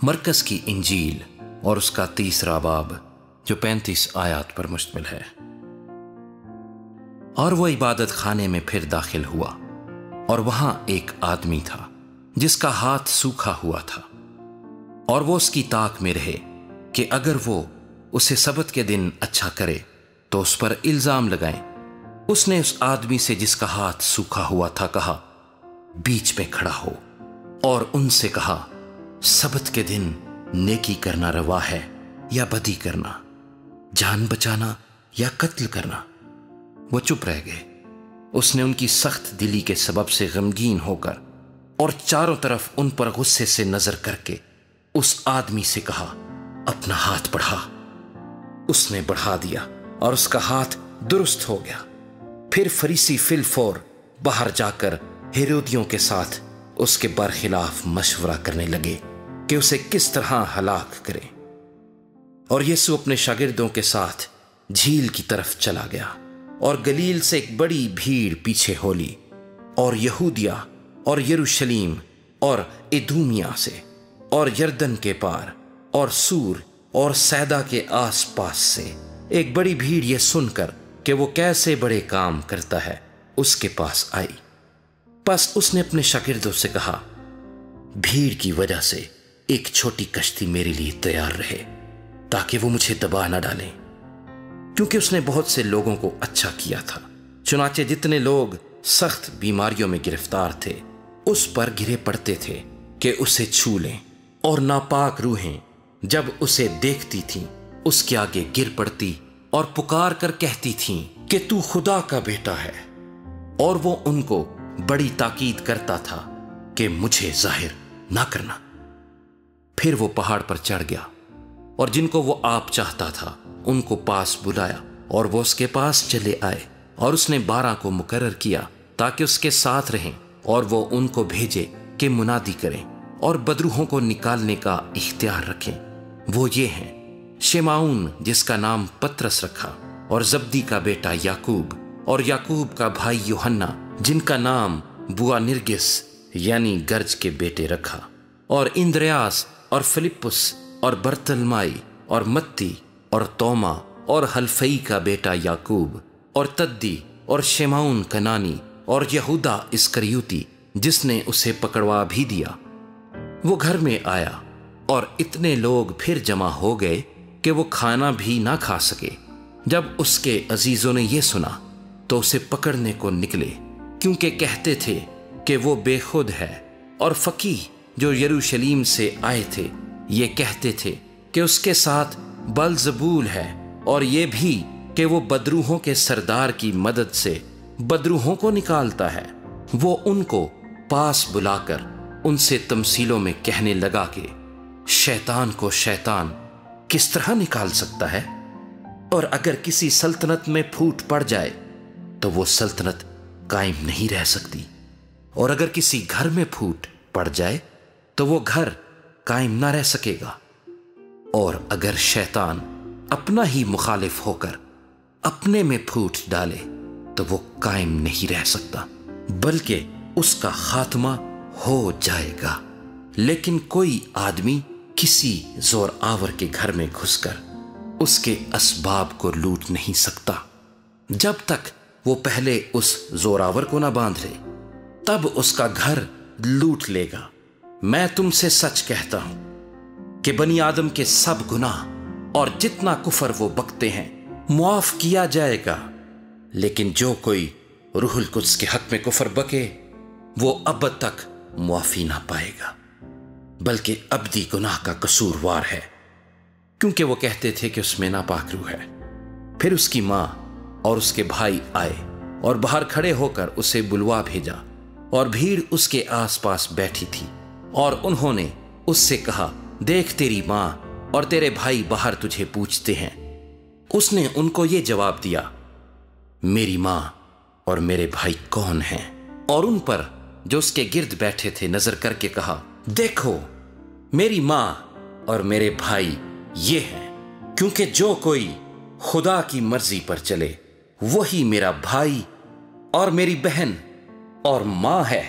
मरकज़ की इंजील और उसका 30वां बाब जो 35 आयात पर मुश्तमिल है। और वो इबादत खाने में फिर दाखिल हुआ और वहां एक आदमी था जिसका हाथ सूखा हुआ था, और वो उसकी ताक में रहे कि अगर वो उसे सबत के दिन अच्छा करे तो उस पर इल्जाम लगाएं। उसने उस आदमी से जिसका हाथ सूखा हुआ था कहा, बीच में खड़ा हो, और उनसे कहा, सबत के दिन नेकी करना रवा है या बदी करना, जान बचाना या कत्ल करना। वो चुप रह गए। उसने उनकी सख्त दिली के सबब से गमगीन होकर और चारों तरफ उन पर गुस्से से नजर करके उस आदमी से कहा, अपना हाथ बढ़ा। उसने बढ़ा दिया और उसका हाथ दुरुस्त हो गया। फिर फरीसी फिलफौर बाहर जाकर हेरोदियों के साथ उसके बरखिलाफ मशवरा करने लगे कि उसे किस तरह हलाक करें। और यीशु अपने शागिर्दों के साथ झील की तरफ चला गया, और गलील से एक बड़ी भीड़ पीछे हो ली, और यहूदिया और यरूशलेम और इदूमिया से और यरदन के पार और सूर और सैदा के आसपास से एक बड़ी भीड़ यह सुनकर कि वो कैसे बड़े काम करता है उसके पास आई। बस उसने अपने शागिर्दों से कहा, भीड़ की वजह से एक छोटी कश्ती मेरे लिए तैयार रहे ताकि वो मुझे दबा न डालें, क्योंकि उसने बहुत से लोगों को अच्छा किया था। चुनाचे जितने लोग सख्त बीमारियों में गिरफ्तार थे उस पर गिरे पड़ते थे कि उसे छू लें, और नापाक रूहें जब उसे देखती थीं उसके आगे गिर पड़ती और पुकार कर कहती थीं कि तू खुदा का बेटा है। और वो उनको बड़ी ताकीद करता था कि मुझे जाहिर ना करना। फिर वो पहाड़ पर चढ़ गया, और जिनको वो आप चाहता था उनको पास बुलाया, और वो उसके पास चले आए, और उसने 12 को मुकर्रर किया ताकि उसके साथ रहें, और वो उनको भेजे कि मुनादी करें और बदरूहों को निकालने का इख्तियार रखें। वो ये हैं, शेमाउन जिसका नाम पतरस रखा, और जब्दी का बेटा याकूब, और याकूब का भाई यूहन्ना जिनका नाम बुआनिर्गिस यानी गर्ज के बेटे रखा, और इंद्रयास और फिलिप्पुस और बर्तलमाई और मत्ती और तोमा और हल्फई का बेटा याकूब और तद्दी और शेमाउन कनानी और यहूदा इस्करियोती जिसने उसे पकड़वा भी दिया। वो घर में आया, और इतने लोग फिर जमा हो गए कि वो खाना भी ना खा सके। जब उसके अजीजों ने यह सुना तो उसे पकड़ने को निकले, क्योंकि कहते थे कि वो बेखुद है। और फकीह जो यरूशलेम से आए थे ये कहते थे कि उसके साथ बलजबूल है, और ये भी कि वो बदरूहों के सरदार की मदद से बदरूहों को निकालता है। वो उनको पास बुलाकर उनसे तमसीलों में कहने लगा कि शैतान को शैतान किस तरह निकाल सकता है, और अगर किसी सल्तनत में फूट पड़ जाए तो वो सल्तनत कायम नहीं रह सकती, और अगर किसी घर में फूट पड़ जाए तो वो घर कायम ना रह सकेगा। और अगर शैतान अपना ही मुखालिफ होकर अपने में फूट डाले तो वो कायम नहीं रह सकता, बल्कि उसका खात्मा हो जाएगा। लेकिन कोई आदमी किसी जोर आवर के घर में घुसकर उसके असबाब को लूट नहीं सकता जब तक वो पहले उस जोरावर को ना बांध ले, तब उसका घर लूट लेगा। मैं तुमसे सच कहता हूं कि बनी आदम के सब गुनाह और जितना कुफर वो बकते हैं मुआफ किया जाएगा, लेकिन जो कोई रूहुल कुद्स के हक में कुफर बके वो अब तक मुआफी ना पाएगा, बल्कि अबदी गुनाह का कसूरवार है, क्योंकि वो कहते थे कि उसमें नापाक रूह है। फिर उसकी मां और उसके भाई आए और बाहर खड़े होकर उसे बुलवा भेजा, और भीड़ उसके आसपास बैठी थी, और उन्होंने उससे कहा, देख तेरी मां और तेरे भाई बाहर तुझे पूछते हैं। उसने उनको ये जवाब दिया, मेरी मां और मेरे भाई कौन हैं? और उन पर जो उसके गिर्द बैठे थे नजर करके कहा, देखो मेरी मां और मेरे भाई ये हैं, क्योंकि जो कोई खुदा की मर्जी पर चले वही मेरा भाई और मेरी बहन और मां है।